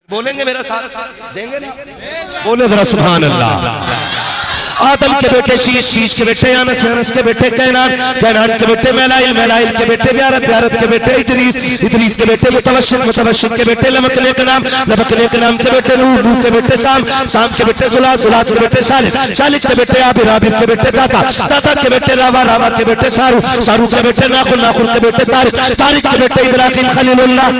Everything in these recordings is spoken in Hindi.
बोलेंगे मेरा साथ देंगे ना? बोले जरा सुभान अल्लाह। आदम के बेटे शीश, शीश के बेटे अनस, अनस के बेटे कैनान, कैनान के बेटे मैलाइल, मैलाइल के बेटे ब्यारत, ब्यारत के बेटे इदरीस, इदरीस के बेटे मुतवशिक, मुतवशिक के बेटे लमकने के नाम, लमकने के नाम के बेटे नूह, नूह के बेटे शाम, शाम के बेटे जुलात, जुलात के बेटे शालिक, शालिक के बेटे आबिर, आबिर के बेटे दाता, दाता के बेटे रावा, रावा के बेटे सारू, सारू के बेटे नाखुर, नाखुर के बेटे तारिक, तारिक के बेटे इब्राहिम खलीलुल्लाह,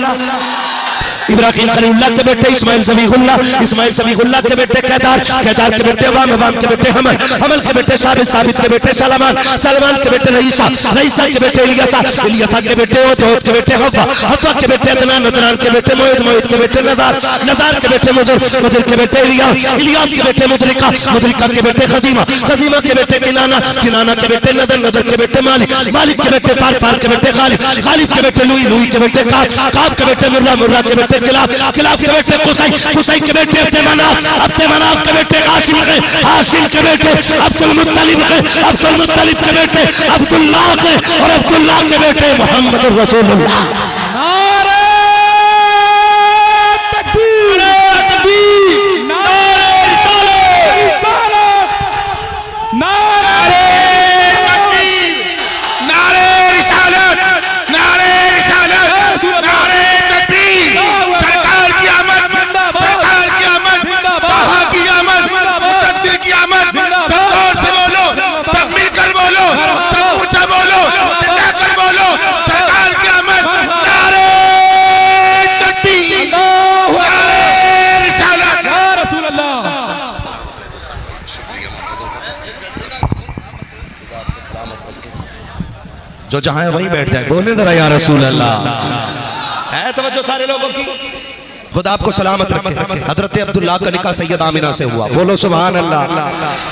इब्राहिम खलीलुल्लाह के बेटे इस्माइल ज़बीहुल्लाह, इस्माइल ज़बीहुल्लाह के बेटे कैदार, कैदार के बेटे वाम, वाम के बेटे हमल, हमल के बेटे साबित, साबित के बेटे सलमान, सलमान के बेटे रईसा, रईसा के बेटे इलियासा, इलियासा के बेटे ओद के बेटे हव्वा, हव्वा के बेटे अदनान, अदनान के बेटे मोइद, मोइद के बेटे नज़ार, नज़ार के बेटे मुदर, मुदर के बेटे इलियास, इलियास के बेटे मुदरिका, मुदरिका के बेटे खदीमा, खदीमा के बेटे किनाना, किनाना के बेटे नदर, नदर के बेटे मालिक, मालिक के बेटे फार, फार के बेटे गालिब, गालिब के बेटे लुई, लुई के बेटे काब, काब के बेटे मुर्रा, मुर्रा के बेटे किलाब, किलाब के बेटे कुसै, कुसै के बेटे अब्दे मनाफ, अब्दे मनाफ के बेटे हाशिम के, हाशिम के बेटे अब्दुल मुत्तलिब के, अब्दुल मुत्तलिब के बेटे अब्दुल्लाह के, और अब्दुल्लाह के बेटे मोहम्मद रसूलुल्लाह। नारे तकबीर, नारे तकबीर, नारे रिसालत, नारे तकबीर, नारे रिसालत, नारे रिसालत, नारे तकबीर, सरकार की आमद, सरकार की आमद, ताहा की आमद, मुक़द्दिर की आमद, सब जोर से बोलो, सब मिलकर बोलो, सब ऊंचा बोलो, चिल्लाकर बोलो, सरकार की आमद, नारे तकबीर, नारे रिसालत, या रसूल अल्लाह। जो जहां है वहीं बैठ जाए, बोले जरा या रसूल अल्लाह। है तवज्जो सारे लोगों की? खुदा आपको सलामत रखे। हजरत अब्दुल्लाह का निकाह सैयद आमिना से हुआ, बोलो सुभान अल्लाह।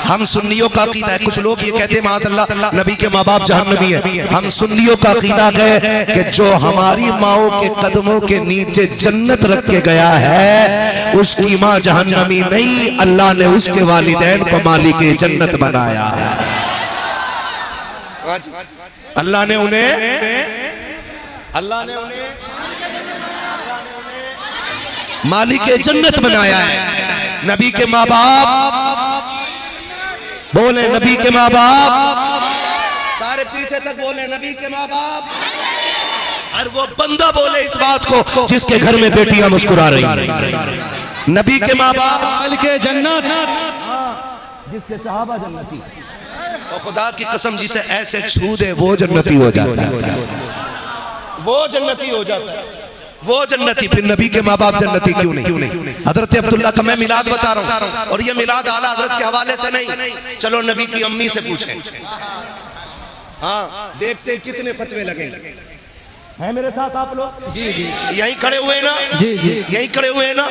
हम सुन्नियों का अकीदा है, कुछ लोग ये कहते हैं माज़अल्लाह नबी के माँ बाप जहन्नमी है। हम सुन्नियों का अकीदा है कि जो हमारी माओ के कदमों के नीचे जन्नत रख के गया है उसकी माँ जहन्नमी नहीं, अल्लाह ने उसके वालिदैन को मालिक जन्नत बनाया है। अल्लाह ने उन्हें मालिक जन्नत बनाया है। नबी के माँ बाप बोले, नबी के माँ बाप सारे पीछे तक बोले, नबी के माँ बाप। और वो बंदा बोले इस बात को जिसके घर में बेटियां मुस्कुरा रही हैं। नबी के माँ बाप मालिक जन्नत, जिसके सहाबा जन्नती, और खुदा की कसम जिसे ऐसे छू दे वो जन्नती हो जाता है, वो जन्नती हो जाता है, वो जन्नती। फिर नबी के माँ बाप जन्नती क्यों नहीं? हजरत अब्दुल्लाह का मैं मिलाद बता रहा हूँ, और ये मिलाद आला हजरत के हवाले से नहीं, चलो नबी की अम्मी से पूछें। हाँ, देखते हैं कितने फतवे लगेंगे। है मेरे साथ आप लोग? जी जी, यहीं खड़े हुए ना? जी जी, यहीं खड़े हुए ना?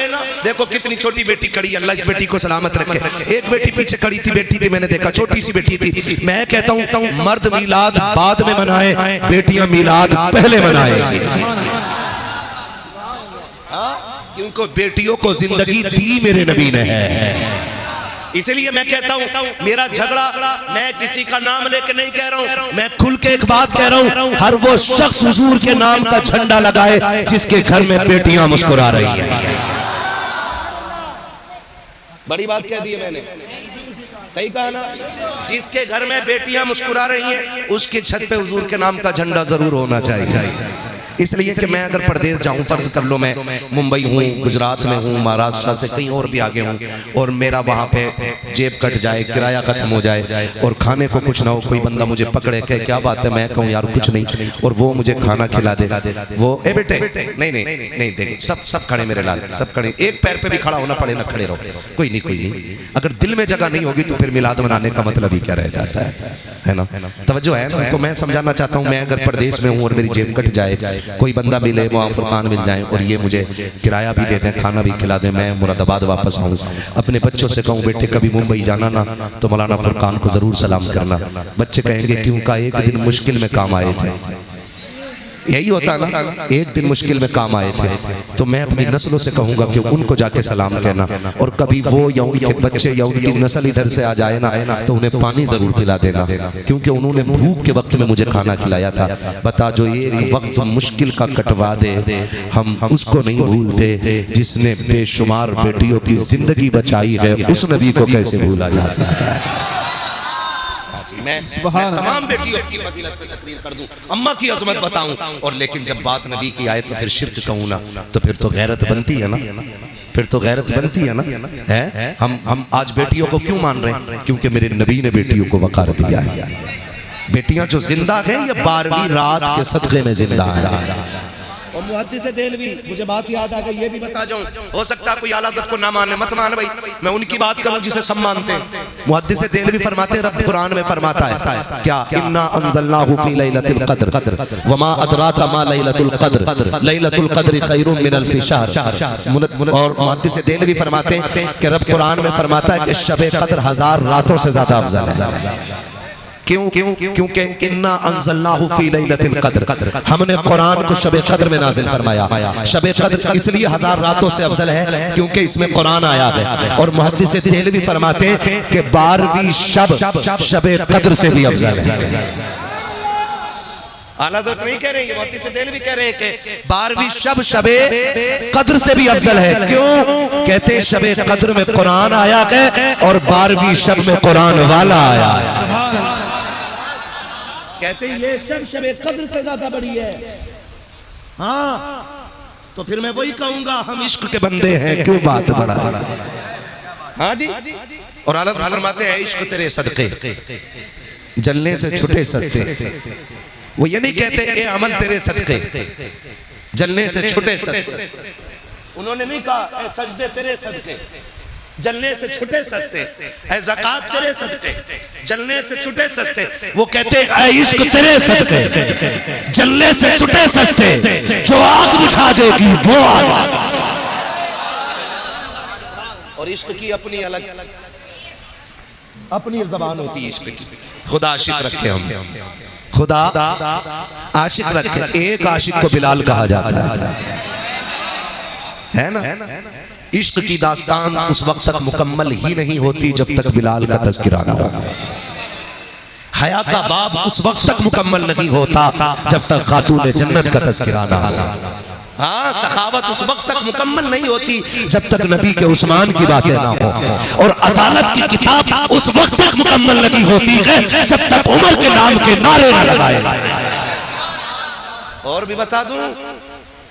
देखो कितनी छोटी बेटी खड़ी है, अल्लाह इस बेटी को सलामत रखे। एक बेटी पीछे खड़ी थी, बेटी थी, मैंने देखा छोटी सी बेटी थी। मैं कहता हूँ मर्द मिलाद बाद में मनाए, बेटियां मिलाद पहले मनाए, क्योंकि बेटियों को जिंदगी दी मेरे नबी ने है। इसलिए मैं कहता हूं मेरा झगड़ा मैं किसी का नाम लेके नहीं कह रहा हूं, मैं खुल के एक बात कह रहा हूं, हर वो शख्स हुजूर के नाम का झंडा लगाए जिसके घर में बेटियां मुस्कुरा रही हैं। बड़ी बात कह दी है मैंने, सही कहा ना? जिसके घर में बेटियां मुस्कुरा रही हैं उसकी छत पे हुजूर के नाम का झंडा जरूर होना चाहिए। इसलिए कि मैं अगर प्रदेश जाऊं, फर्ज कर लो मैं मुंबई हूँ, गुजरात में हूँ, महाराष्ट्र से कहीं और भी आगे हूँ, और मेरा वहाँ पे जेब कट जाए, किराया खत्म हो जाए, और खाने को कुछ ना हो, कोई बंदा मुझे पकड़े कहे क्या बात है, मैं कहूँ यार कुछ नहीं, और वो मुझे खाना खिला दे, वो ए बेटे नहीं नहीं नहीं, देख सब खड़े मेरे लाल, सब खड़े, एक पैर पे भी खड़ा होना पड़े ना, खड़े रहो, कोई नहीं। अगर दिल में जगह नहीं होगी तो फिर मिलाद मनाने का मतलब ही क्या रह जाता है ना? तवज्जो है ना? तो मैं समझाना चाहता हूँ, मैं अगर प्रदेश में हूँ और मेरी जेब कट जाए, कोई बंदा मिले, वहाँ फुरकान मिल जाए और ये मुझे किराया भी दे दें, खाना भी खिला दें, मैं मुरादाबाद वापस आऊँ, अपने बच्चों से कहूँ बेटे कभी मुंबई जाना ना तो मौलाना फुरकान को जरूर सलाम करना। बच्चे कहेंगे क्यों? का एक दिन मुश्किल में काम आए थे। यही होता ना, एक दिन मुश्किल में काम आए थे, तो मैं अपनी नस्लों से कहूंगा कि उनको जाके सलाम कहना, और कभी वो या उनके बच्चे या उनकी नस्ल इधर से आ जाए ना तो उन्हें पानी जरूर पिला देना, क्योंकि उन्होंने भूख के वक्त में मुझे खाना खिलाया था। बता, जो एक वक्त मुश्किल का कटवा दे, हम उसको नहीं भूलते जिसने बेशुमार बेटियों की जिंदगी बचाई है, उस नबी को कैसे भूला जा सकता है। मैं तमाम बेटियों की फजीलत पे तकरीर कर दूं, अम्मा की अजमत बताऊं, और लेकिन जब बात नबी की आए तो फिर शिर्क कहूं ना, तो फिर तो गैरत बनती है ना, फिर तो गैरत बनती है ना। है हम आज बेटियों को क्यों मान रहे हैं? क्योंकि मेरे नबी ने बेटियों को वकार दिया है। बेटियां जो जिंदा हैं ये 12वीं रात के सदक़े में जिंदा है। और मुहद्दिस देलवी, मुझे बात याद आ गई, ये भी बता जाऊं, हो सकता है कोई आला हज़रत को ना माने, मत मान भाई, मैं उनकी बात करूं जिसे सब मानते हैं। मुहद्दिस देलवी फरमाते हैं, रब कुरान में फरमाता है क्या, इन्ना अंज़लनाहु फी लैलतिल क़द्र वमा अदराका मा लैलतुल क़द्र लैलतुल क़द्रि खैरुम मिन अल्फ़ि शहर। और मुहद्दिस देलवी फरमाते हैं कि रब कुरान में फरमाता है कि शब क़द्र 1000 रातों से ज्यादा अफजल है। क्यों? क्योंकि इन्ना अंज़लनाहु फी लैलतिल क़द्र, हमने कुरान को शब क़द्र में नाज़िल फरमाया। शब क़द्र इसलिए 1000 रातों से अफजल है क्योंकि इसमें कुरान आया है। और मुहद्दिस देलवी फरमाते हैं कि 12वीं शब शब क़द्र से भी अफजल है। आला हज़रत नहीं कह रहे, मुहद्दिस देलवी कह रहे हैं कि 12वीं शब शबे क़द्र से भी अफजल है। क्यों? कहते हैं शबे क़द्र में कुरान आया है और 12वीं शब में कुरान वाला आया है। कहते हैं ये शब शबे क़द्र से ज्यादा बड़ी है। हाँ, तो फिर मैं वही कहूंगा, हम इश्क के बंदे हैं, क्यों बात बढ़ा। हाँ जी, और आला हज़रत फरमाते हैं इश्क तेरे सदके जलने से छुटे सस्ते। वो ये नहीं कहते ए अमल तेरे सदके जलने से छुटे सस्ते, उन्होंने नहीं कहा ए सजदे तेरे सदके जलने से छुटे सस्ते, ए ज़कात तेरे सदके जलने से छुटे सस्ते। वो कहते ए इश्क तेरे सदके जलने से छुटे सस्ते, जो आग बुझा देगी वो आग। और इश्क की अपनी अलग अपनी जबान होती है इश्क की। खुदा आशिक रखे, हम खुदा आशिक रखे। एक आशिक को बिलाल कहा जाता है ना। इश्क की दास्तान उस वक्त तक मुकम्मल ही नहीं होती जब तक बिलाल का तज़किरा ना हो। हया का बाब उस वक्त तक मुकम्मल नहीं होता जब तक खातून जन्नत का तज़किरा ना हो। हाँ, सखावत उस वक्त तक मुकम्मल नहीं होती जब तक नबी के उस्मान की बातें ना हो। और अदालत की किताब उस वक्त तक मुकम्मल नहीं होती है जब तक उमर के नाम के नारे ना लगाए। और भी बता दूं,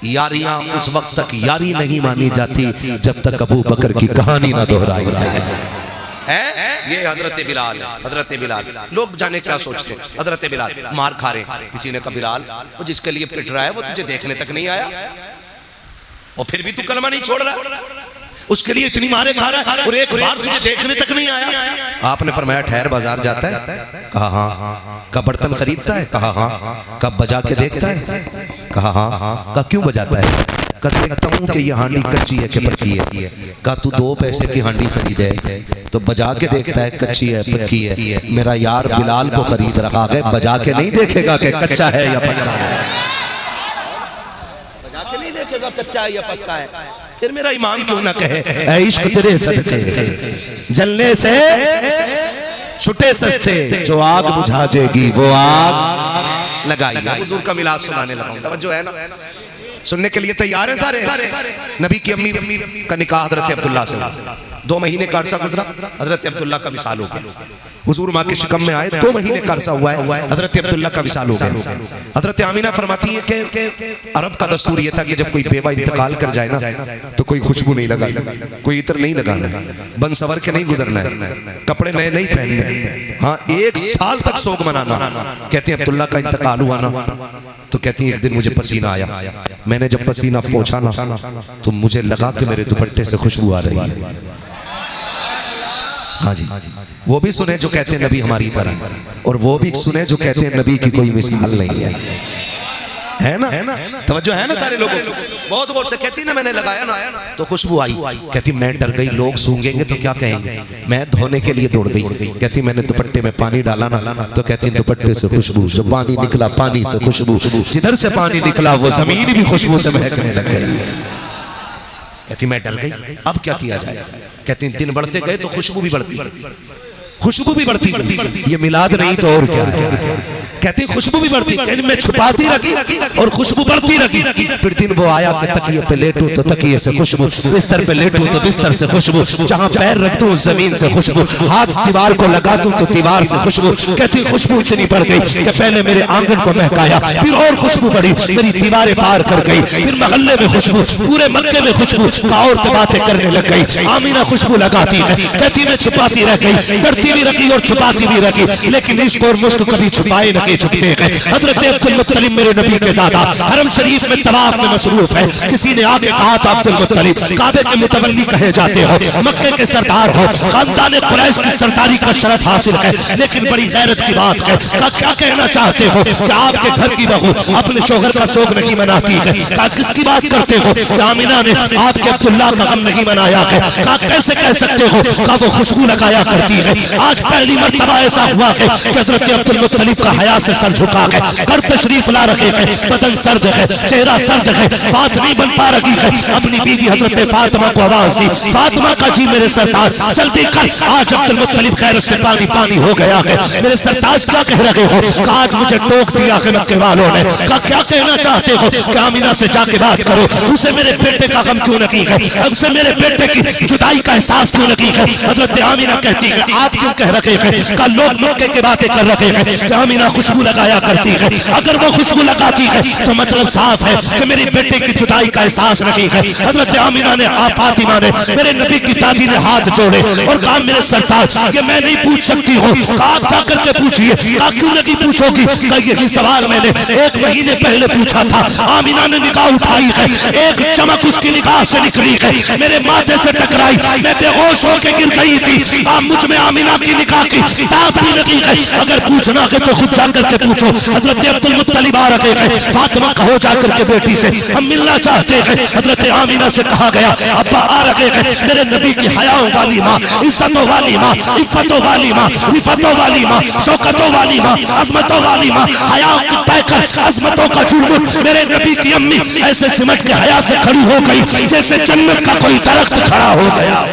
यारियां उस वक्त तक यारी नहीं मानी जाती जब तक अबू बकर की कहानी ना दोहराई जाए। है ये हजरत बिलाल, हजरत बिलाल। लोग जाने क्या सोचते हैं, हजरत बिलाल मार खा रहे, किसी ने कहा बिलाल वो जिसके लिए पिट रहा है वो तुझे देखने तक नहीं आया, और फिर भी तू कलमा नहीं छोड़ रहा, उसके लिए इतनी मारे खा रहा है और एक बार तुझे देखने तक नहीं आया। आपने फरमाया ठहर, बाजार जाता है? कहा हाँ। कब बर्तन खरीदता है? कहा हाँ। कब बजा के देखता है? कहा हाँ। का क्यों बजाता है? देखता हूँ कि ये हांडी कच्ची है कि पक्की है। कहा तू 2 पैसे की हांडी खरीदे तो बजा के देखता है कच्ची है पक्की है। मेरा यार बिलाल को खरीद रखा है, बजा के नहीं देखेगा कि कच्चा है या पक्का है, बजा के नहीं देखेगा कच्चा है या पक्का है। फिर मेरा ईमान क्यों ना कहे ऐ इश्क तेरे सदके जलने से छुटे सस्ते, जो आग बुझा देगी वो आग लगाई। हुजूर का मिलाद सुनाने लगा, तवज्जो है ना, सुनने के लिए तैयार है सारे। नबी की अम्मी का निकाह हजरत अब्दुल्ला से, 2 महीने का अरसा गुजरा, हजरत अब्दुल्ला का विसाल हो गया। हुजूर माँ के शिकम में आए, 2 महीने का अरसा हुआ है, हजरत अब्दुल्ला का विसाल हो गया। हजरत आमीना फरमाती है कि अरब का दस्तूर ये था कि जब कोई बेवा इंतकाल कर जाए ना तो कोई खुशबू नहीं लगाना, कोई इत्र नहीं लगाना, बन सवर के नहीं गुजरना है, कपड़े नए नहीं पहनने। हाँ, 1 साल तक सोग मनाना। कहते हैं अब्दुल्ला का इंतकाल हुआ ना तो कहती है एक दिन मुझे पसीना आया, मैंने जब पसीना पोंछा ना तो मुझे लगा कि मेरे दुपट्टे से खुशबू आ रही है। हाँ जी, वो भी सुने जो कहते हैं नबी हमारी तरह, और वो भी सुने जो कहते हैं नबी की कोई मिसाल नहीं है। है ना, तवज्जो है ना सारे लोगों को। बहुत गौर से कहती ना मैंने लगाया ना तो खुशबू आई। कहती मैं डर गई, लोग सूंघेंगे तो क्या कहेंगे। मैं धोने के लिए दौड़ गई। कहती मैंने दुपट्टे में पानी डाला ना तो कहती दुपट्टे से खुशबू, जो पानी निकला पानी से खुशबू, जिधर से पानी निकला वो जमीन भी खुशबू से महकने लग गई। कहती मैं डर गई, अब क्या किया जाए। कहती दिन बढ़ते गए तो खुशबू भी बढ़ती गई, खुशबू भी बढ़ती गई। ये मिलाद नहीं तो और क्या है। कहती खुशबू भी बढ़ती, कहती मैं छुपाती रखी और खुशबू बढ़ती रखी। फिर दिन वो आया कि तकिए पे लेटूं तो तकिए से खुशबू, बिस्तर पे लेटूं तो बिस्तर से खुशबू, जहां पैर रख दूं जमीन से खुशबू, हाथ दीवार को लगा दूं तो दीवार से खुशबू। कहती खुशबू इतनी बढ़ गई कि पहले मेरे आंगन को महकाया, फिर और खुशबू बढ़ी, मेरी दीवारें पार कर गई, फिर मोहल्ले में खुशबू, पूरे मक्के में खुशबू का औरतें बातें करने लग गई। आमीना खुशबू लगाती है। कहती मैं छुपाती रह गई, डरती भी रखी और छुपाती भी रखी, लेकिन इश्क और मुश्क कभी छुपाए नहीं छुपते हैं। हजरत अब्दुल मुत्तलिब मेरे नबी के दादा हरम शरीफ में तवाफ में मसरूफ है। किसी ने आके कहा था अब्दुल मुत्तलिब काबे के मुतवल्ली कहे जाते हो, मक्के के सरदार हो, खानदान कुरैश की सरदारी का शरफ हासिल है, लेकिन बड़ी गैरत की बात है। का क्या कहना चाहते हो कि आपके घर की बहू अपने शोहर का शोक नहीं मनाती है। का किसकी बात करते हो कि आमिना ने आपके अब्दुल्ला का गम नहीं मनाया है। का कैसे कह सकते हो का वो खुशबू लगाया करती है। आज पहली मर्तबा ऐसा हुआ है कि हजरत अब्दुल मुत्तलिब का हया से सर झुका है, घर तशरीफ ला रखे हैं, बदन सर्द है, चेहरा सर्द है, बात नहीं बन पा रही है। अपनी बीवी हजरत फातिमा को आवाज दी, फातिमा का जी मेरे सरताज जल्दी कर, आज अब्दुल मुत्तलिब खैर से पानी पानी हो गया है। मेरे सरताज क्या कह रहे हो। आज मुझे टोक दिया है मक्के वालों ने। का क्या कहना चाहते हो कि आमिना से जाके बात करो, उसे मेरे बेटे का गम क्यों नहीं है, उसे मेरे बेटे की जुदाई का एहसास क्यों नहीं है। हजरत आमिना कहती है आप क्यों कह रहे हैं का लोग मक्के की बातें कर रहे हैं कि आमिना खुशबू लगाया करती है। अगर वो खुशबू लगाती है तो मतलब साफ है कि मेरी बेटे की जुदाई का एहसास नहीं है। हजरत आमिना ने फातिमा ने मेरे नबी की दादी ने हाथ जोड़े और कहा मेरे सरताज ये मैं नहीं पूछ सकती हूँ। कहा क्या करके पूछिए। कहा क्यों नहीं पूछोगी। कहा यही सवाल मैंने 1 महीने पहले पूछा था। आमिना ने निगाह उठाई है, एक चमक उसकी निगाह से निकली है, मेरे माथे से टकराई, मैं बेहोश होकर गिर गई थी। कहा मुझ में आमिना की निगाह की ताब भी नहीं है। अगर पूछना है तो खुद जाकर के पूछो। हजरत अब्दुल मुत्तलिब आ रहे हैं, फातिमा कहो जाकर के बेटी से हम मिलना चाहते हैं। हजरत आमिना से कहा गया अब्बा आ रहे हैं, मेरे नबी की हयाओं वाली माँ, इज्जतों वाली माँ, इफ्फतों वाली माँ, रिफतों वाली माँ, शौकतों वाली माँ, अजमतों वाली माँ, हयाओं की पैकर अजमतों का जुर्म मेरे नबी की अम्मी ऐसे सिमट के हया से खड़ी हो गई जैसे जन्नत का कोई दरख्त खड़ा हो गया।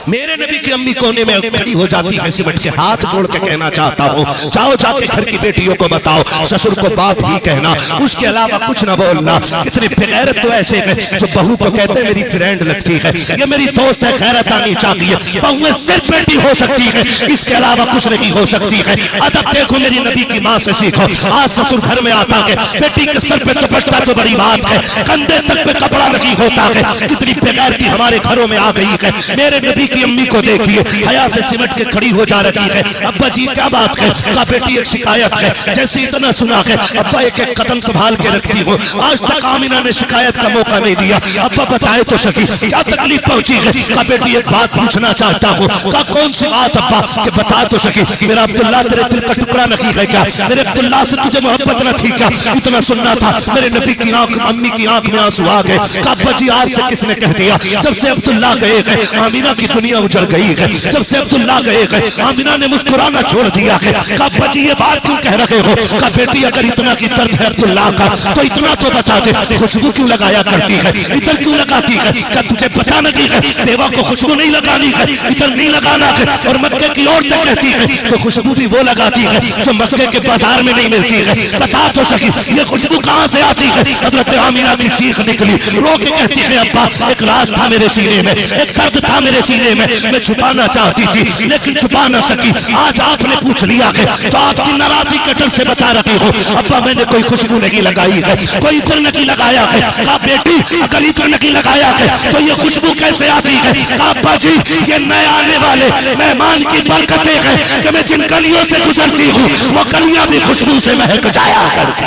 मेरे नबी की अम्मी कोने में खड़ी हो जाती है, सिमट के हाथ जोड़ के कहना चाहता हूँ जाओ जाके घर की बेटियों को बताओ ससुर को बात ही कहना, उसके अलावा कुछ ना बोलना। कितने बेगैरत तो ऐसे हैं जो बहू को कहते हैं मेरी फ्रेंड लगती है, ये मेरी दोस्त है, गैरत आनी चाहिए। बहुएं सिर्फ बेटी हो सकती है, इसके अलावा कुछ नहीं हो सकती है। अदब देखो मेरी नबी की माँ से सीखो। आज ससुर घर में आता है, बेटी के सर पे दुपट्टा तो बड़ी बात है, कंधे तक पे कपड़ा नहीं होता है। कितनी बेगैरती हमारे घरों में आ गई है। मेरे नबी की अम्मी को देखिए हया से सिमट के खड़ी हो जा रही है। अब्बा जी क्या बात है। का बेटी एक शिकायत है, जैसे इतना सुना है अब्बा एक एक कदम संभाल के रखती हो। आज तक आमिना ने शिकायत का मौका नहीं दिया। अब्बा बताए तो सही क्या तकलीफ पहुंची है। का बेटी एक बात पूछना चाहता हूँ। का कौन सी बात अब्बा के बता तो सही। मेरा अब्दुल्ला तेरे दिल का टुकड़ा नहीं है क्या, मेरे अब्दुल्ला से तुझे मोहब्बत न थी क्या। इतना सुनना था। मेरे नबी की आंख अम्मी की आंख में आंसू आ गए। का अब्बा जी आज से किसने कह दिया, जब से अब्दुल्ला गए हैं आमिना की दुनिया उजड़ गई है। जब से अब्दुल्ला गए हैं आमिना ने मुस्कुराना छोड़ दिया है। का अब्बा जी ये बात क्यों कह रहे हो। का बेटी अगर इतना की दर्द है अब्दुल्ला का तो इतना तो बता दे, खुशबू क्यों लगाया करती है, इधर क्यों लगाती है। क्या तुझे पता नहीं है देवा को खुशबू नहीं लगानी है, इधर नहीं लगाना है। और मक्के की औरतें कहती है तो खुशबू भी वो लगाती है जो मक्के के बाजार में नहीं मिलती है। बता तो सही ये खुशबू कहाँ से आती है। हजरत आमिना की चीख निकली, रो के कहती है अब्बा एक राज था मेरे सीने में, एक दर्द था मेरे सीने में, मैं छुपाना चाहती थी लेकिन छुपा न सकी। आज आपने पूछ लिया है तो आपकी नाराजगी के डर से बता रही हो अब्बा मैंने कोई खुशबू नहीं लगाई है, कोई इत्र नहीं लगाया है। का बेटी अगर इत्र नहीं लगाया है तो ये खुशबू कैसे आती है। का अब्बा जी ये नए आने वाले मेहमान की बरकतें हैं कि मैं जिन गलियों से गुजरती हूँ वो गलियां भी खुशबू से महक जाया करती।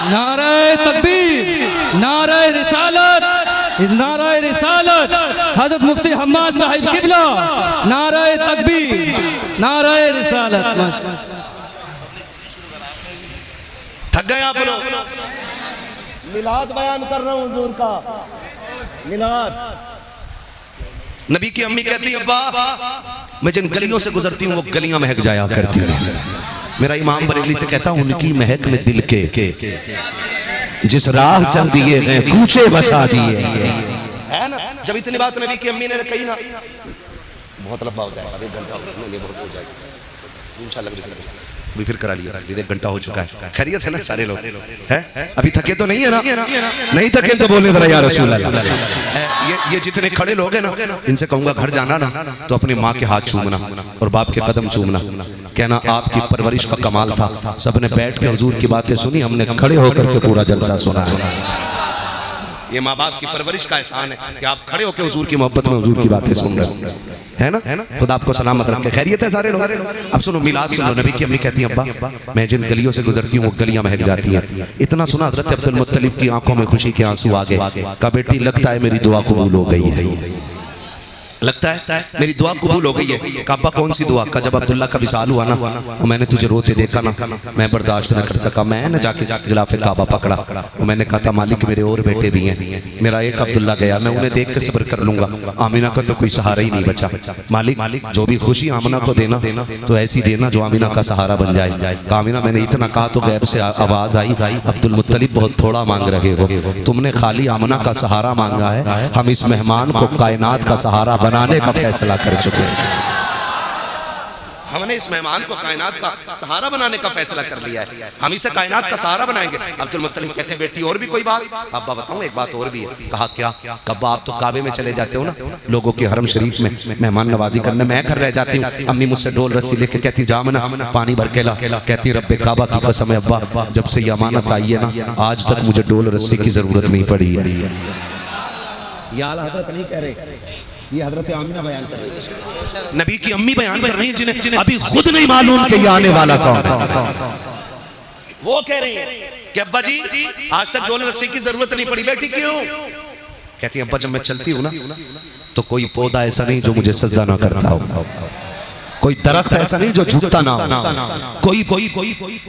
नारे तकबीर, नारे रिसालत, नारे रिसालत। हजरत मुफ्ती हम्माद साहिब किबला, नाराए तकबीर, नाराए रिसालत। थक गए आप लोग? मिलाद बयान कर रहा हूं हुजूर का, मिलाद। नबी की अम्मी कहती अब्बा मैं जिन गलियों से गुजरती हूँ वो गलियां महक जाया करती हैं। मेरा इमाम बरेली से कहता हूँ उनकी महक में दिल के जिस राह चल दिए गए कूचे बसा दिए है ना। जब इतनी बात नबी की अम्मी ने कही ना, बहुत लंबा हो जाएगा, 1 घंटा बहुत हो जाएगा इंशाल्लाह। अभी फिर करा लिया, 1 घंटा हो चुका है। खैरियत है ना सारे लोग? है अभी थके तो नहीं है ना? नहीं थके तो बोले जरा या रसूल अल्लाह। ये जितने खड़े लोग हैं ना, इनसे कहूंगा घर जाना ना तो अपनी माँ के हाथ चूमना और बाप के कदम चूमना, कहना आपकी परवरिश का कमाल था। सबने बैठ के हुजूर की बातें सुनी, हमने खड़े होकर के पूरा जलसा सुना। ये माँ बाप की परवरिश का एहसान है कि आप खड़े होकर हुजूर की मोहब्बत में हुजूर की बातें सुन रहे है ना। खुदा आपको सलामत रखे। खैरियत है सारे लोग? अब सुनो मिलाद सुनो। नबी की अम्मी कहती है अब्बा मैं जिन गलियों से गुजरती हूँ वो गलियां महक जाती हैं। इतना सुना हज़रत अब्दुल मुत्तलिब की आंखों में खुशी के आंसू आ गए। कहा बेटी लगता है मेरी दुआ कबूल हो गई है, लगता है मेरी दुआ कबूल हो गई है। कहा अब्बा कौन सी दुआ? का जब अब्दुल्ला का विसाल हुआ ना और मैंने तुझे रोते देखा ना, मैं बर्दाश्त न कर सका, मैंने जाके गिलाफे काबा पकड़ा और मैंने कहा था मालिक मेरे और बेटे भी हैं, मेरा एक अब्दुल्ला गया, मैं उन्हें देख के सब्र कर लूंगा, आमिना का तो कोई सहारा ही नहीं बचा। मालिक जो भी खुशी आमिना को देना तो ऐसी देना जो आमिना का सहारा बन जाए। आमिना मैंने इतना कहा तो गैब से आवाज आई अब्दुल मुत्तलिब बहुत थोड़ा मांग रहे हो, तुमने खाली आमिना का सहारा मांगा है, हम इस मेहमान को कायनात का सहारा बनाने का फैसला कर चुके हैं। हमने इस मेहमान को कायनात का सहारा बनाने का फैसला कर लिया है, हम इसे कायनात का सहारा बनाएंगे। अब्दुल मुत्तलिब कहते हैं बेटी और भी कोई बात? अब्बा बताऊं एक बात और भी है। कहा क्या? कब्बा आप तो काबे में चले जाते हो ना लोगों के हरम शरीफ में मेहमान नवाजी करने, मैं घर रह जाती हूँ। अम्मी मुझसे डोल रस्सी लेके कहती जामना पानी भर के ला, कहती रब्बे काबा की कसम है अब्बा जब से ये अमानत आई है ना आज तक मुझे डोल रस्सी की जरूरत नहीं पड़ी है। ये आला हज़रत नहीं कह रहे, ये हज़रत आमिना बयान कर रही है, नबी की अम्मी बयान कर रही हैं जिन्हें अभी खुद नहीं मालूम कि ये आने वाला कौन है। वो कह रही हैं कि अब्बा जी आज तक डोल रस्सी की जरूरत नहीं पड़ी। बेटी क्यों? कहती है अब्बा जब मैं चलती हूँ ना तो कोई पौधा ऐसा नहीं जो मुझे सजदा ना करता हो, कोई दरख्त ऐसा नहीं जो झुकता ना हो, कोई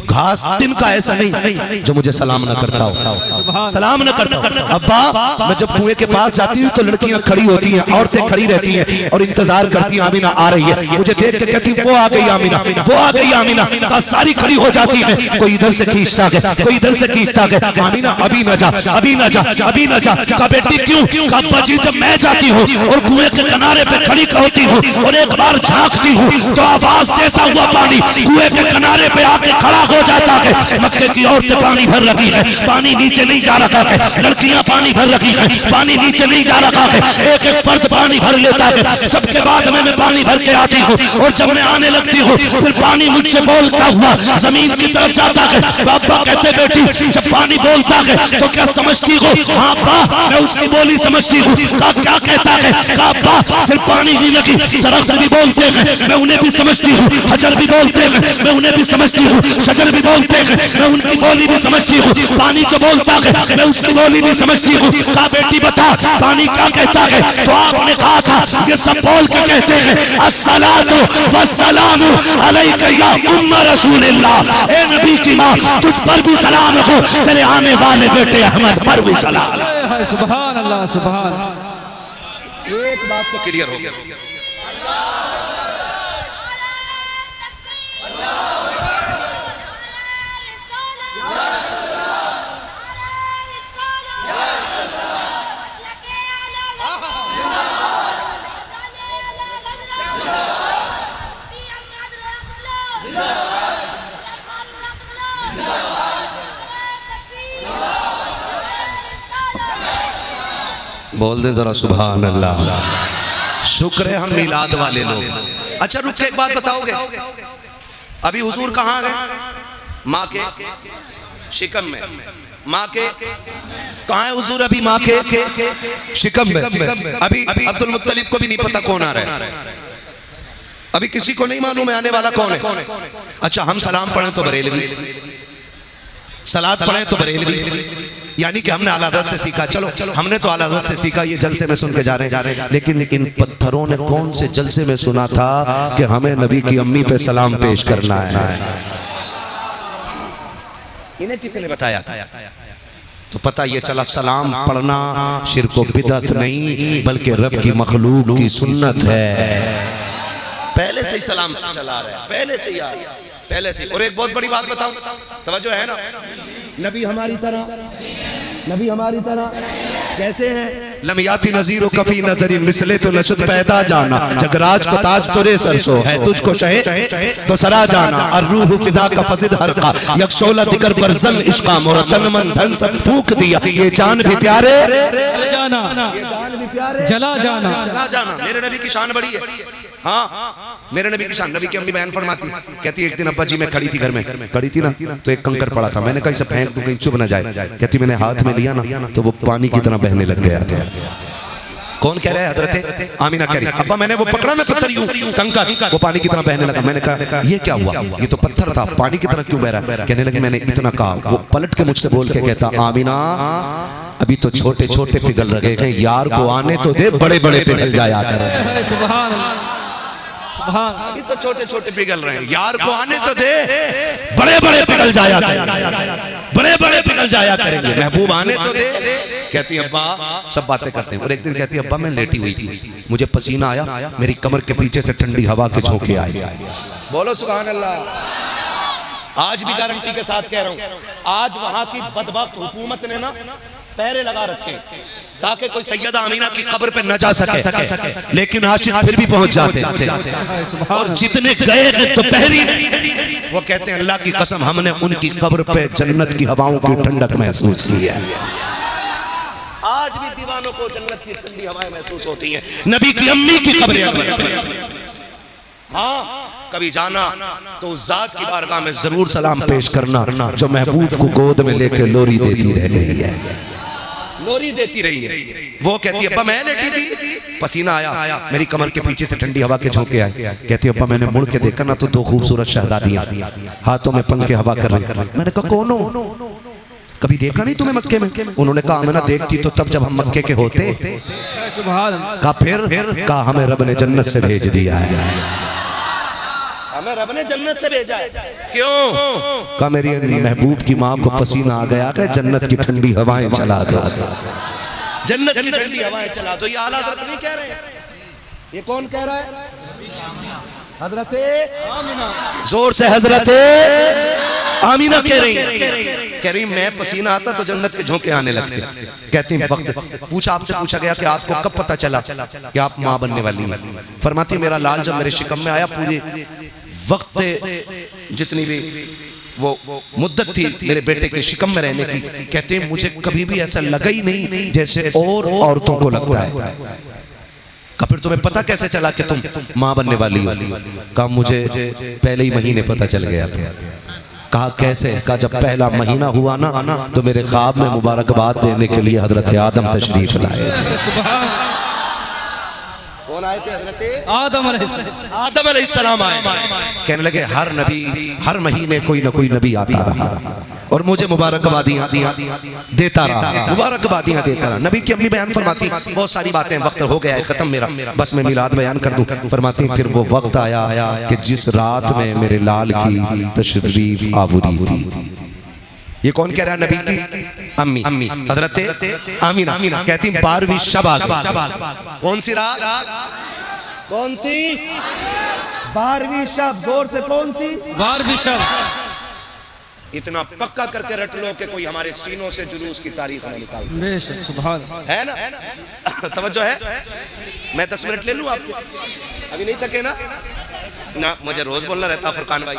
घास तिनका ऐसा नहीं जो मुझे सलाम ना करता हो, सलाम ना करता हो। अब्बा मैं जब कुएं के पास जाती हूँ तो लड़कियां खड़ी होती हैं, औरतें खड़ी रहती हैं और इंतजार करती हैं आमिना आ रही है, मुझे देख के कहती वो आ गई आमिना, वो आ गई आमिना। सारी खड़ी हो जाती है, कोई इधर से खींचता गया, कोई इधर से खींचता गया, आमिना अभी ना जा, अभी ना जा, अभी ना जा। कहा बेटी क्यों? कहा अब्बा जी जब मैं जाती हूँ और कुएं के किनारे पे खड़ी होती हूँ और एक बार झांकती हूँ तो आवाज देता हुआ पानी कुएं के किनारे पे आके खड़ा हो जाता है। मक्के की औरतें पानी भर रखी है, पानी नीचे नहीं जा रखा है, लड़कियां पानी भर रखी है, पानी नीचे नहीं जा रखा है, एक एक फर्द पानी भर लेता है। सबके बाद मैं पानी भर के आती हूँ और जब मैं आने लगती हूँ फिर पानी मुझसे बोलता हुआ जमीन की तरफ जाता है। बाबा कहते बेटी जब पानी बोलता है तो क्या समझती हो? हाँ बा मैं उसकी बोली समझती हूँ। कहा क्या कहता है? कहा बा सिर्फ पानी ही नहीं दरख्त भी बोलते हैं, मैं उन्हें भी समझती हूँ, हजर भी बोलते हैं, मैं उन्हें भी समझती हूँ, शजर भी बोलते हैं, मैं उनकी बोली भी समझती हूँ, पानी जो बोलता है मैं उसकी बोली भी समझती हूँ। कहा बेटी बता पानी क्या कहता है? तो आपने कहा था ये सब बोल के कहते हैं अस्सलातु वस्सलामु अलैका या उम्मा रसूलिल्लाह, ए नबी की माँ तुझ पर भी सलाम हो, तेरे आने वाले बेटे अहमद पर भी सलाम। सुभान अल्लाह सुभान अल्लाह। एक बात तो क्लियर हो गया, बोल दे जरा सुभान अल्लाह। शुक्र है हम मिलाद वाले लोग। अच्छा रुक के एक बात बताओगे, अभी हुजूर कहाँ गए? माँ के शिकम में। माँ के कहाँ है हुजूर? अभी माँ के शिकम में। अभी अब्दुल मुत्तलिब को भी नहीं पता कौन आ रहा है, अभी किसी को नहीं मालूम है आने वाला कौन है। अच्छा हम सलाम पढ़ें तो बरेलवी, सलात पढ़े तो बरेलवी, यानी कि हमने आला हज़रत से सीखा। चलो हमने तो आला हज़रत से सीखा, ये जलसे में सुन के जा रहे हैं, लेकिन इन पत्थरों ने कौन से जलसे में सुना था कि हमें नबी की अम्मी पे सलाम पेश करना है? इन्हें किसने बताया था? तो पता ये चला सलाम पढ़ना शिर्क व बिदअत नहीं बल्कि रब की मखलूक की सुन्नत है। पहले से ही सलाम चला रहा है, पहले से ही पहले से। और एक बहुत बड़ी बात बताऊं, तवज्जो है ना, नबी हमारी तरह कैसे हैं? लमियाती नजीर कफी नजरी मिसले तो नशद पैदा जाना, जगराज को ताज तुरे सरसो है, तुझको शहे तो सरा जाना, और रूह फिदा का फजिद हरका यकशोला दिकर बरजन इश्का मोरा तन मन धन सब फूक दिया, ये जान भी प्यारे जाना, ये जान भी प्यारे जला जाना, चला जाना। मेरे नबी की शान बड़ी है। हाँ मेरे नबी की शान। नबी की अम्मी बयान फरमाती, कहती एक दिन अब्बा जी मैं खड़ी थी घर में, खड़ी थी ना, तो एक कंकर पड़ा था, मैंने कहा इसे फेंक दूं कहीं चुभ ना जाए। कहती मैंने हाथ में लिया ना तो वो पानी की तरह बहने लग गया था। कौन कह रहा है? हजरत आमीना कह रही, अब्बा मैंने वो पकड़ा ना पत्थर यूं कंकर, वो पानी की तरह बहने लगा। मैंने कहा ये क्या हुआ? ये तो पत्थर था, पानी की तरह क्यों बह रहा है? कहने लगी मैंने इतना कहा। वो पलट के मुझसे बोल के कहता, आमीना अभी तो छोटे छोटे पिघल रहे हैं, यार को आने तो दे, बड़े बड़े पिघल जाया करें। सुभान सुभान, अभी तो छोटे छोटे पिघल रहे हैं, यार को आने तो दे, बड़े बड़े पिघल जाया करेंगे, बड़े बड़े पिघल जाया करेंगे, महबूब आने तो दे। कहती अब्बा सब बातें करते हैं। और एक दिन कहती अब्बा मैं लेटी हुई थी, मुझे पसीना आया, मेरी कमर के पीछे से ठंडी हवा के झोंके आए। बोलो सुभान अल्लाह। आज भी गारंटी के साथ कह रहा हूं, आज वहां की बदबख्त हुकूमत ने ना पहरे लगा रखे ताकि कोई सैयदा अमीना की कब्र पे न जा सके, लेकिन आशिक फिर भी पहुंच जाते। और जितने गए हैं तो पहरी वो कहते हैं अल्लाह की कसम हमने उनकी कब्र पे जन्नत की हवाओं की ठंडक महसूस की है। आज भी दीवानों को जन्नत की ठंडी हवाएं महसूस होती हैं नबी की अम्मी की कब्र। हाँ कभी जाना तो उस जात की बारगाह में जरूर सलाम पेश करना जो महबूब को गोद में लेकर लोरी देती रह गई है, लोरी देती रही है। वो कहती है अब्बा मैं लेटी थी, पसीना आया, मेरी कमर के पीछे से ठंडी हवा के झोंके आए। कहती है अब्बा मैंने मुड़ के देखा ना तो दो खूबसूरत शहजादियां हाथों में पंखे हवा कर रही। मैंने कहा कौन हो? कभी देखा नहीं तुम्हें मक्के में? उन्होंने कहा मैं ना देखती तो तब जब हम मक्के के होते। कहा फिर? कहा हमें रब ने जन्नत से भेज दिया है, हमें रब ने जन्नत से भेजा है। क्यों? कहा मेरी महबूब की माँ को पसीना आ गया कि जन्नत की ठंडी हवाएं चला दो, जन्नत की ठंडी हवाएं चला दो। ये आला हज़रत नहीं कह रहे हैं, ये कौन कह रहा है? हजरत जोर से हजरत आमीना कह रही मैं पसीना आता तो जन्नत के झोंके आने लगते। कहती वक्त पूछा आपसे पूछा गया कि आपको कब पता चला कि आप माँ बनने वाली हैं? फरमाती मेरा लाल जब मेरे शिकम में आया, पूरे वक्त जितनी भी वो मुद्दत थी मेरे बेटे के शिकम में रहने की, कहते हैं मुझे कभी भी ऐसा लगा ही नहीं जैसे और औरतों को लगता है। फिर तुम्हें पता कैसे चला कि तुम माँ बनने वाली हो? कहा मुझे पहले ही महीने पता चल गया था। कहा कैसे? कहा जब पहला महीना हुआ ना तो मेरे ख्वाब में मुबारकबाद देने के लिए हजरत आदम तशरीफ लाए थे। कौन आए थे? हजरत आदम अलैहिस्सलाम आए। कहने लगे हर नबी हर महीने कोई ना कोई नबी आता रहा और मुझे मुबारकबादियां देता रहा, मुबारकबादियां देता रहा। नबी की अम्मी बयान फरमाती बहुत सारी बातें, वक्त हो गया है खत्म मेरा, बस मैं मिलाद बयान कर दूं। फरमाती फिर वो वक्त आया कि जिस रात में मेरे लाल की तशरीफ आवरी थी। ये कौन कह रहा है? नबी की अम्मी हजरत आमीना। कहती 12वीं शब आ गई। कौन सी रात? कौन सी? 12वीं शब। जोर से कौन सी? 12वीं शब। इतना पक्का करके रट लो कि कोई हमारे सीनों से जुलूस की तारीख न निकाल सके। सुभान है ना? तवज्जो है? मैं 10 मिनट ले लूं आपको? अभी नहीं थके ना? ना मुझे रोज बोलना रहता फरकान भाई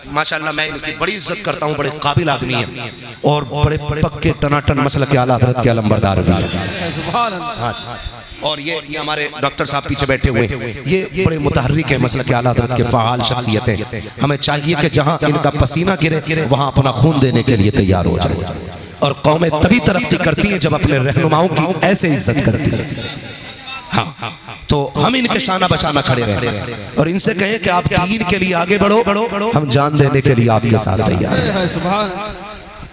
माशाल्लाह, मैं इनकी बड़ी इज्जत करता हूँ, बड़े काबिल आदमी हैं और बड़े पक्के टनाटन मसलक के आला हज़रत के अलंबरदार भी हैं। सुभान हाँ जी। और ये हमारे डॉक्टर साहब पीछे बैठे हुए, ये बड़े मुतहर्रिक हैं मसलक के आला हज़रत के फ़आल शख्सियतें। हमें चाहिए कि जहाँ इनका पसीना गिरे वहाँ अपना खून देने के लिए तैयार हो जाए। और कौमें तभी तरक्की करती हैं जब अपने रहनुमाओं की ऐसे इज्जत करती है। हाँ तो हम इनके शाना बशाना खड़े रहे और इनसे कहें कि आप दीन के लिए आगे बढ़ो, हम जान देने के लिए आपके साथ तैयार हैं।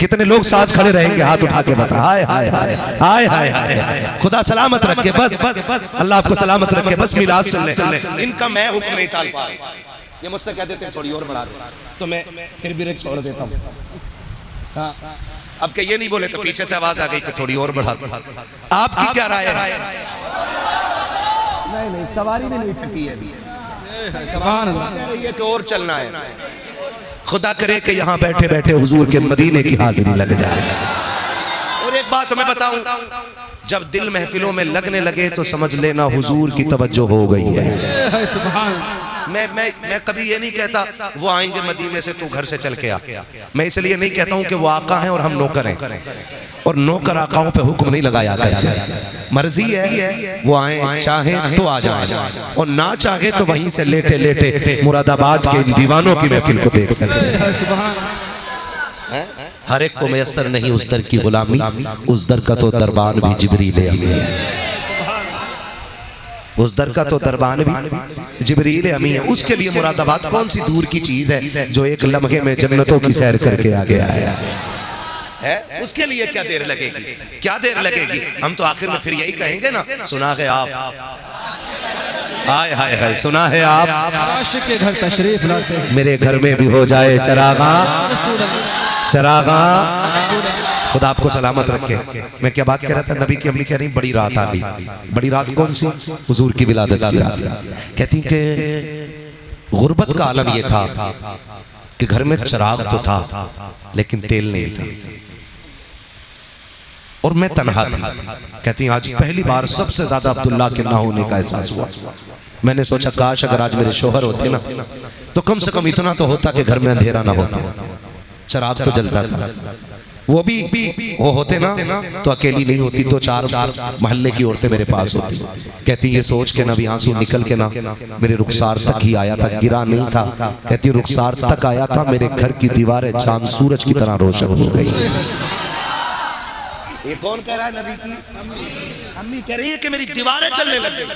कितने लोग साथ खड़े रहेंगे? हाथ उठा के बता। हाय हाय हाय हाय हाय हाय। खुदा सलामत रखे, बस अल्लाह आपको सलामत रखे। बस मिलाद सुन ले। इनका मैं हुक्म नहीं टाल पा रहा। ये मुझसे कह देते हैं थोड़ी और बढ़ा दे, तो मैं फिर भी रेक छोड़ देता हूँ। हाँ, अब क्या ये नहीं बोले तो पीछे से आवाज आ गई कि थोड़ी और बढ़ा दो। आपकी क्या राय है? नहीं, सवारी भी नहीं थकी है। सुभान अल्लाह। कह रही है कि और चलना है। खुदा करे कि यहाँ बैठे बैठे हुजूर के मदीने की हाजिरी लग जाए। और एक बात मैं बताऊं, जब दिल महफिलों में लगने लगे तो समझ लेना हुजूर की तवज्जो हो गई है। सुभान। मैं कभी ये नहीं कहता वो आएंगे मदीने से, तू घर से चल के आ। मैं इसलिए नहीं कहता हूं कि वो आका हैं और हम नौकर हैं, और नौकर आकाओं पे हुक्म नहीं लगाया करते। मर्जी है वो आए, चाहे तो आ जाए, और ना चाहे तो वहीं से लेटे लेटे मुरादाबाद के इन दीवानों की महफिल को देख सकते हैं। हर एक को मयसर नहीं उस दर की गुलामी, उस दर का तो दरबान भी जिब्रील अमी है। उस दर का तो दरबान भी जिब्रील अमी है। उसके लिए मुरादाबाद कौन सी दूर की चीज है जो एक लम्हे में जन्नतों की सैर करके आ गया है? उसके लिए क्या देर लगेगी, क्या देर लगेगी? हम तो आखिर में फिर यही कहेंगे ना, सुना है आप, हाय हाय हाय, सुना है आप, आशिक के घर तशरीफ लाते हैं। मेरे घर में भी हो जाए चरागा, चरागा। खुदा आपको सलामत रखे। मैं क्या बात कह रहा था? नबी की अम्मी कह रही बड़ी रात आ गई। बड़ी रात कौन सी? हुजूर की विलादत की रात। कहती कि गुर्बत का आलम यह था कि घर में चिराग तो था लेकिन तेल नहीं था, और मैं तन्हा थी। कहती आज पहली बार सबसे ज्यादा अब्दुल्ला के ना होने का एहसास हुआ। मैंने सोचा काश अगर आज मेरे शोहर होते ना तो कम से कम इतना तो होता कि घर में अंधेरा ना होता, चिराग तो जलता था। वो भी वो होते ना तो अकेली नहीं होती, तो चार मोहल्ले की औरतें मेरे पास होती। कहती ये सोच के ना भी आंसू निकल के ना मेरे रुखसार तक ही आया था, गिरा नहीं था। कहती रुखसार तक आया था, मेरे घर की दीवारें चांद सूरज की तरह रोशन हो गई। ये कौन कह रहा है? नबी की अम्मी कह रही है कि मेरी दीवारें चलने लग गई,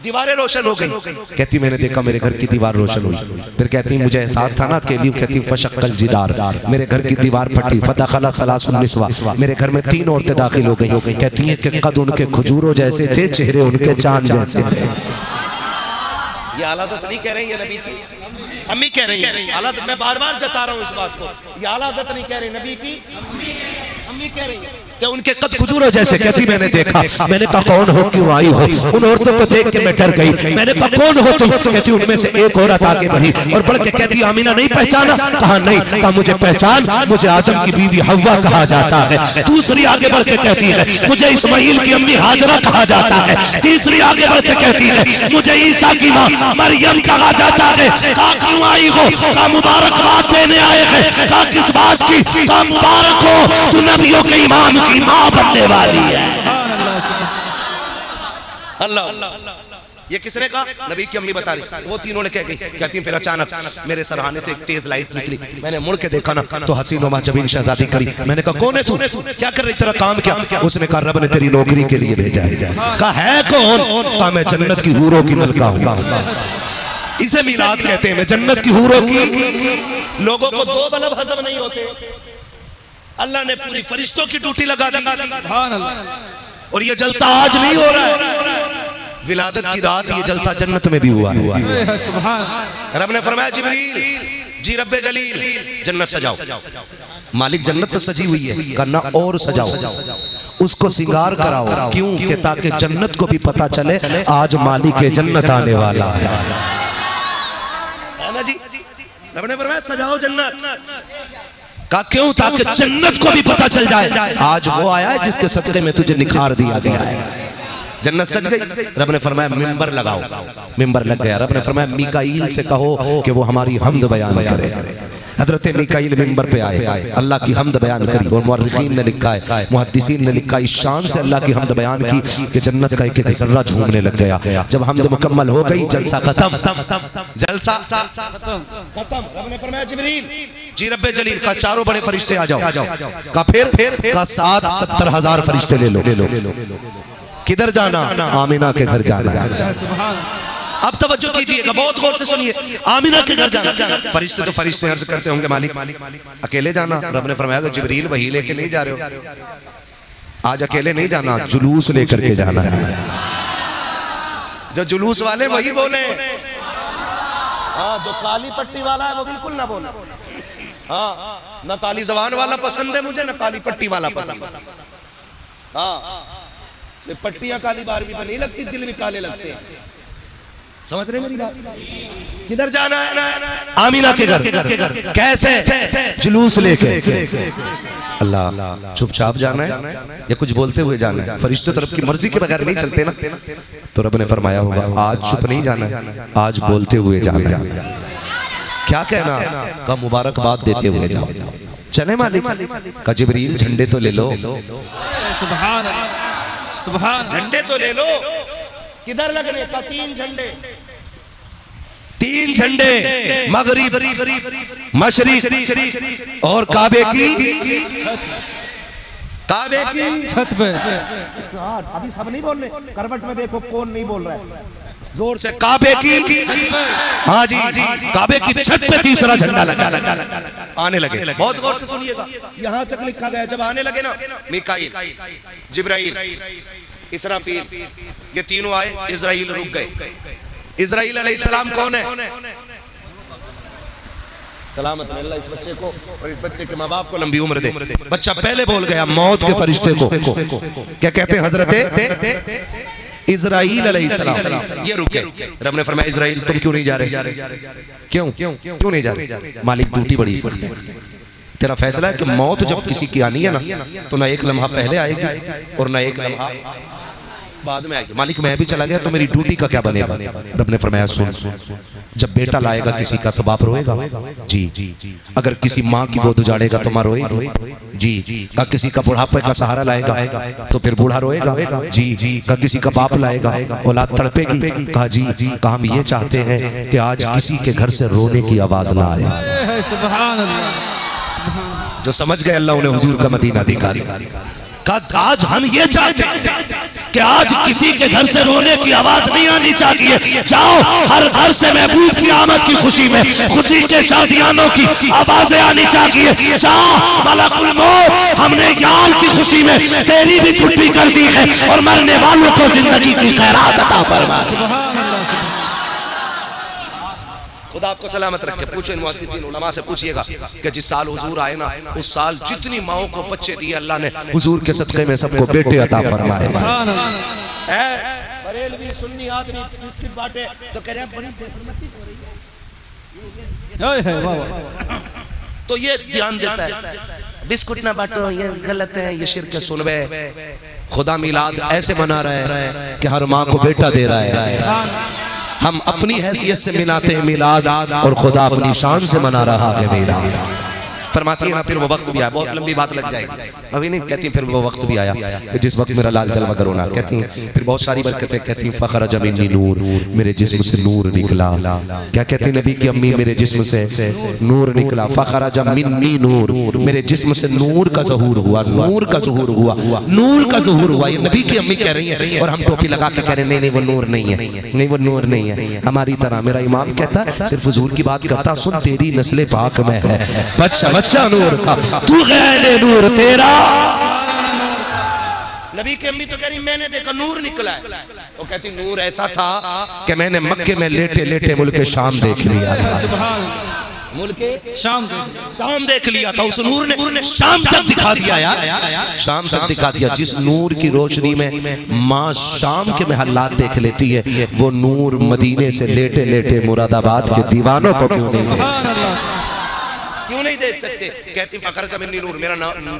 दीवारें रोशन हो गई। कहती मैंने देखा मेरे घर की दीवार रोशन हुई। फिर कहती मुझे एहसास था ना अकेली। कहती फशक्कल जिदार, मेरे घर की दीवार फटी। फतखला सलासुन निस्वा, मेरे घर में 3 औरतें दाखिल हो गई। कहती हैं कि कद उनके खजूरों जैसे थे, चेहरे उनके चांद जैसे थे। ये आलादत नहीं कह रही है नबी की, अम्मी कह रही है। आलादत मैं बार बार जता रहा हूँ इस बात को, ये आलादत नहीं कह रही, नबी की अम्मी कह रही है कि उनके कद खजूरों जैसे। कहती मैंने देखा। मैंने कहा कौन हो, क्यों आई हो? उन औरतों को देख के मैं डर गई। मैंने कहा कौन हो तुम? कहती उनमें से एक औरत आगे बढ़ी और बढ़ के कहती आमीना नहीं पहचाना? कहा नहीं। कहा मुझे पहचान, मुझे आदम की बीवी हव्वा कहा जाता है। दूसरी आगे बढ़ के कहती है मुझे इस्माइल की अम्मी हाजरा कहा जाता है। तीसरी आगे बढ़ के कहती है मुझे ईसा की माँ मरियम कहा जाता है। कहा क्यों आई हो? कहा मुबारकबाद देने आए हैं। कहा किस बात की? कहा मुबारक हो तू नबियों के इमाम की माँ बनने वाली है। अल्लाह, ये किसने कहा? नबी की अम्मी बता रही। वो तीनों ने कह गई। कहती फिर अचानक मेरे सरहाने से एक तेज लाइट निकली। मैंने मुड़ के देखा ना तो हसीनो जबीन शहजादी खड़ी। मैंने कहा कौन है तू? क्या कर रही, तेरा काम क्या? उसने कहा रब ने तेरी नौकरी के लिए भेजा है। कहा है कौन? कहा मैं जन्नत की हूरों की मलका हूँ। इसे मिलाद कहते हैं। मैं जन्नत की हूरों की। लोगों को 2 बल्ब हजम नहीं होते, अल्लाह ने पूरी फरिश्तों की ड्यूटी लगा दी। और ये जलसा आज नहीं हो रहा है, विलादत की रात ये जलसा जन्नत में भी हुआ है। रब ने फरमाया जिब्रील जी रब्बे जलील जन्नत सजाओ। मालिक जन्नत तो सजी हुई है, करना और सजाओ, उसको सिंगार कराओ। क्यों? कि ताकि जन्नत को भी पता चले आज मालिक जन्नत आने वाला है ना जी। रब ने फरमाया सजाओ जन्नत। कहा क्यों? ताकि जन्नत को भी पता चल जाए आज वो आया है जिसके सदक़े में तुझे निखार दिया गया है। जन्नत सज गई। रब ने फरमाया मिंबर लगाओ। मिंबर लग गया। रब ने फरमाया मीकाईल से कहो कि वो हमारी हमद बयान करे। हजरत मीकाईल मिंबर पे आए, अल्लाह की हमद बयान करी। और मुअर्रिखीन ने लिखा है, मुहद्दिसीन ने लिखा इस शान से अल्लाह की हमद बयान की कि जन्नत का एक-एक ज़र्रा झूमने लग गया। जब हमद मुकम्मल हो गई जलसा खत्म। जलसा खत्म। रब ने फरमाया जिब्रील जी रब्बे जलील का चारों बड़े फरिश्ते आ जाओ। का फिर का 70,000 फरिश्ते ले लो। किधर जाना? आमिना के घर जाना है। अब तवज्जो कीजिएगा, बहुत गौर से सुनिए। आमिना के घर जाना, फरिश्ते तो फरिश्ते अर्ज करते होंगे मालिक अकेले जाना। रब ने फरमाया जिब्रील वही लेके नहीं जा रहे हो, आज अकेले नहीं जाना, जुलूस लेकर के जाना है। जो जुलूस वाले वही बोले, हाँ जो काली पट्टी वाला है वो बिल्कुल ना बोले। हाँ ना काली जबान वाला पसंद है मुझे, ना काली पट्टी वाला पसंद है। हाँ पट्टियां काली बारहवीं पर नहीं लगती, दिल भी काले लगते हैं। समझ रहे मेरी बात? किधर जाना है? आमीना के घर। कैसे? जुलूस लेके। अल्लाह, चुपचाप जाना है या कुछ बोलते हुए जाना है? फरिश्तों तरफ की मर्जी के बगैर नहीं चलते ना। तो रब ने फरमाया होगा आज चुप नहीं जाना है, आज बोलते हुए जाना है। क्या कहना? का मुबारकबाद देते हुए जाओ। चले मालिक का जिब्रील झंडे तो ले लो, सुभान सुभान, झंडे तो ले लो। किधर लगने का? 3 झंडे, 3 झंडे, मगरिब, मशरिक और काबे की छत पे। अभी सब नहीं बोल रहे, करवट में देखो कौन नहीं बोल रहा है जोर से। काबे की, हाँ जी, काबे की छत पे तीसरा झंडा लगा आने लगे। बहुत गौर से सुनिएगा, यहाँ तक लिखा गया जब आने लगे ना मीकाईल, जिब्राईल, इसराफील, ये तीनों आए, इजराइल रुक गए। इजराइल अलैहिस्सलाम कौन है? सलामत अल्लाह इस बच्चे को और इस बच्चे के माँ बाप को लंबी उम्र दे। बच्चा पहले बोल गया मौत के फरिश्ते को। क्या कहते हैं? हजरत इजराइल अलैहिस्सलाम। ये रुके। रब ने फरमाया इजराइल तुम क्यों नहीं जा रहे? क्यों नहीं जा रहे? मालिक ड्यूटी बड़ी सख्त है, तेरा फैसला है कि मौत जब किसी की आनी है ना तो ना एक लम्हा पहले आएगी और ना एक लम्हा बाद में आएगी। मालिक मैं भी चला गया तो मेरी ड्यूटी का क्या बनेगा? रब ने फरमाया सुन, जब बेटा लाएगा किसी का तो बाप रोएगा जी, अगर किसी माँ की गोद उजाड़ेगा तो माँ रोएगी जी, का किसी का बुढ़ापे का सहारा लाएगा तो फिर बूढ़ा रोएगा जी, का किसी का बाप लाएगा औलाद तड़पेगी। कहा जी, कहा हम ये चाहते हैं कि आज किसी के घर से रोने की आवाज ना आए। सुभान अल्लाह। जो समझ गए अल्लाह उन्हें हुजूर का मदीना दिखा दिया। आज हम ये चाहते हैं कि आज किसी के घर से रोने की आवाज नहीं आनी चाहिए। जाओ हर घर से महबूब की आमद की खुशी में, खुशी के शादियानों की आवाजें आनी चाहिए। जाओ मलकुल मौत, हमने यार की खुशी में तेरी भी छुट्टी कर दी है और मरने वालों को जिंदगी की खैरात अता फरमा। खुदा आपको सलामत रखे। पूछो मुहद्दिसीन उलमा से पूछिएगा कि जिस साल हुजूर आए ना उस साल जितनी माओं को बच्चे दिए अल्लाह ने हुजूर के सदक़े में सबको बेटे अता फरमाए। बरेलवी सुन्नी आदमी बिस्किट बांटे तो कह रहे हैं बड़ी बेहरमती हो रही है। तो ये ध्यान देता है बिस्कुट ना बांटो, ये गलत है, ये शिर्क है। सुनवे खुदा मिलाद ऐसे मना रहा है कि हर माँ को बेटा दे रहा है। हम अपनी हैसियत से मिलाते हैं मिलाद और खुदा अपनी शान से मना रहा है मिलाद। फरमाती है ना फिर वो वक्त भी आया, बहुत लंबी बात लग जाएगी अभी नहीं, कहती है फिर वो वक्त भी आया कि जिस वक्त मेरा लाल जलवा करोना। कहती हैं फिर बहुत सारी बरकतें, कहती हैं फखर जमीनी नूर, मेरे जिस्म से नूर निकला। क्या कहती है नबी की अम्मी? मेरे जिस्म से नूर निकला। फखर जमीनी नूर, मेरे जिस्म से नूर का ज़हूर हुआ, नूर का ज़हूर हुआ, नूर का ज़हूर हुआ। ये नबी की अम्मी कह रही है और हम टोपी लगा के कह रहे हैं नहीं वो नूर नहीं है, नहीं वो नूर नहीं है। हमारी तरह मेरा इमाम कहता है सिर्फ हुजूर की बात करता, सुन तेरी नस्ल पाक में है बच्चा बच्चा नूर का, तू गैर नूर तेरा। नबी की अम्मी तो कह रही मैंने देखा नूर निकला है। वो कहती नूर ऐसा था कि मैंने मक्के में लेटे लेटे मुल्क शाम देख लिया था। मुल्क शाम देख लिया था। उस नूर ने शाम तक दिखा दिया यार, शाम तक दिखा दिया। जिस नूर की रोशनी में माँ शाम के महल्लात देख लेती है, वो नूर मदीने से लेटे लेटे मुरादाबाद के दीवानों को क्यों नहीं देख सकते? कहती फखर जमीनी नूर,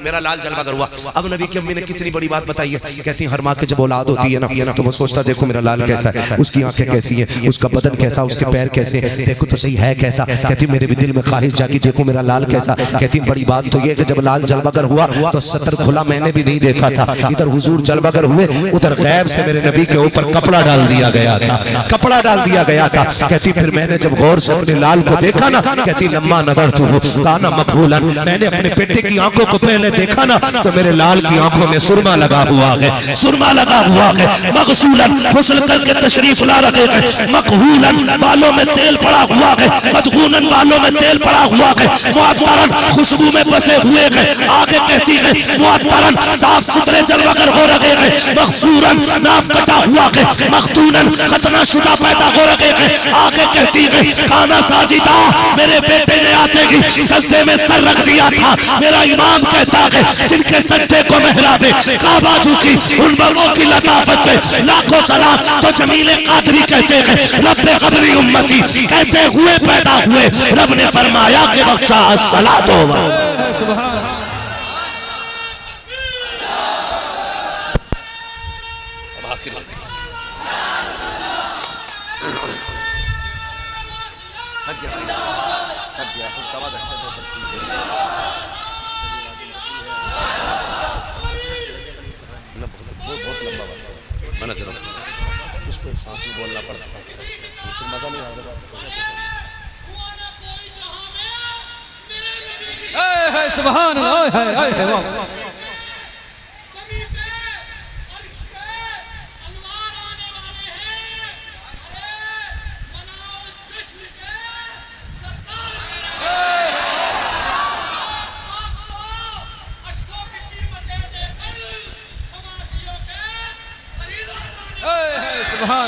मेरा लाल जलवागर हुआ। अब नबी की अम्मी ने कितनी बड़ी बात बताई है। कहती हर माँ के जब औलाद होती है ना तो वो सोचता देखो मेरा लाल कैसा है, उसकी आंखें कैसी हैं, उसका बदन कैसा, उसके पैर कैसे, देखो तो सही है कैसा। कहती मेरे भी दिल में ख्वाहिश जागी देखो मेरा लाल कैसा। कहती बड़ी बात तो ये कि जब लाल जलवागर हुआ तो सतर खुला मैंने भी नहीं देखा था। इधर हुजूर जलवागर हुए, उधर गैब से मेरे नबी के ऊपर कपड़ा डाल दिया गया था, कपड़ा डाल दिया गया था। कहती फिर मैंने जब गौर से अपने लाल को देखा ना, कहती लम्मा नजर तू काना मकबूलन, मैंने अपने बेटे की आंखों को पहले देखा ना तो मेरे लाल की आंखों में सुरमा लगा हुआ है, सुरमा लगा हुआ है। मगसूलन, गुस्ल करके तशरीफ ला रखे हैं। मकहूलन, बालों में तेल पड़ा हुआ है। मदगूनन, बालों में तेल पड़ा हुआ है। मुअत्तरन, खुशबू में बसे हुए हैं। आगे कहती है मुअत्तरन, साफ सुथरे जलवागर हो रहे हैं। मखसूरन, नाफ कटा हुआ है। मखतूनन, खतना शुदा पैदा हो रहे हैं। आगे कहती है काना साजिदा, मेरे बेटे ने आते ही सजदे में सर रख दिया था। मेरा इमाम कहता है जिनके सजदे को मेहराबे काबा झुकी, उन बलों की लताफत पे लाखों सलाम। तो जमीले कादरी कहते हैं रब्बे क़दरी उम्मती, कहते हुए पैदा हुए रब ने फरमाया कि बख्शा अस्सलातो सुभान उसको सांस में बोलना पड़ता है, फिर मजा नहीं आता। सुभान अल्लाह।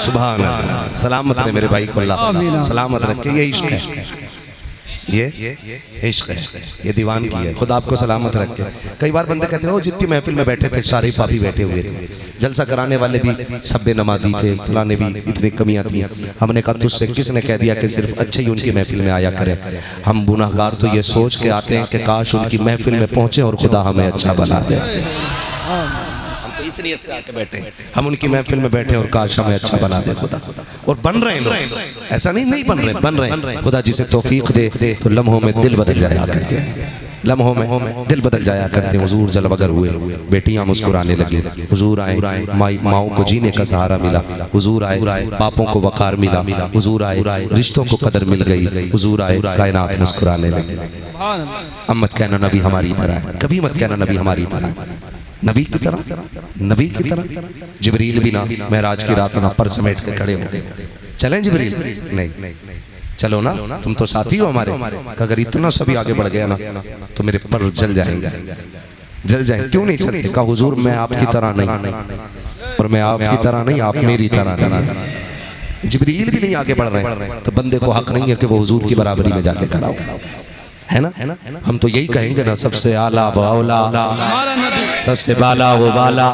सुभान अल्लाह। सलामत रहे मेरे भाई को अल्लाह सलामत रखे। ये इश्क है, ये इश्क है, ये दीवान की है। खुदा आपको सलामत रखे। कई बार बंदे कहते हो जितनी महफिल में बैठे थे सारे पापी बैठे हुए थे, जलसा कराने वाले भी सब बेनमाजी थे, फलाने भी इतनी कमियां थी। हमने कहा तुझसे किसने कह दिया कि सिर्फ अच्छे ही उनकी महफिल में आया करें। हम गुनाहगार तो ये सोच के आते हैं कि काश उनकी महफिल में पहुंचे और खुदा हमें अच्छा बना दे। तो इसलिए से आके बैठे, हम उनकी महफिल में बैठे और काश हमें अच्छा बना दे खुदा। और बन रहे हैं लोग, ऐसा नहीं बन रहे हैं। खुदा जिसे तौफीक दे तो लम्हों में दिल बदल जाया करते हैं, लम्हों में दिल बदल जाया करते हैं। हुजूर जलवगर हुए, बेटियां मुस्कुराने लगे। हुजूर आए, माओ को जीने का सहारा मिला। हुजूर आए, बापों को वकार मिला। हुजूर आए, रिश्तों को कदर मिल गई। हुजूर आए, कायनात मुस्कुराने लगे। अब मत कहना नबी हमारी तरह है, कभी मत कहना नबी हमारी तरह। नबी की तरह, नबी की तरह जिब्रील भी ना महराज की रात ना पर समेट के खड़े हो गए। चलें जिब्रील? नहीं, चलो ना, तुम तो साथी हो हमारे। अगर इतना सभी आगे बढ़ गया ना तो मेरे पर जल जाएंगे, जल जाए। क्यों नहीं चलते? कहा हुजूर मैं आपकी तरह नहीं, और मैं आपकी तरह नहीं, आप मेरी तरह नहीं। जिब्रील भी नहीं आगे बढ़ रहे, तो बंदे को हक नहीं है कि वो हुजूर की बराबरी में जाके खड़ा हो, है ना? हम तो यही कहेंगे ना, सबसे आला वो औला, सबसे बाला वो बाला।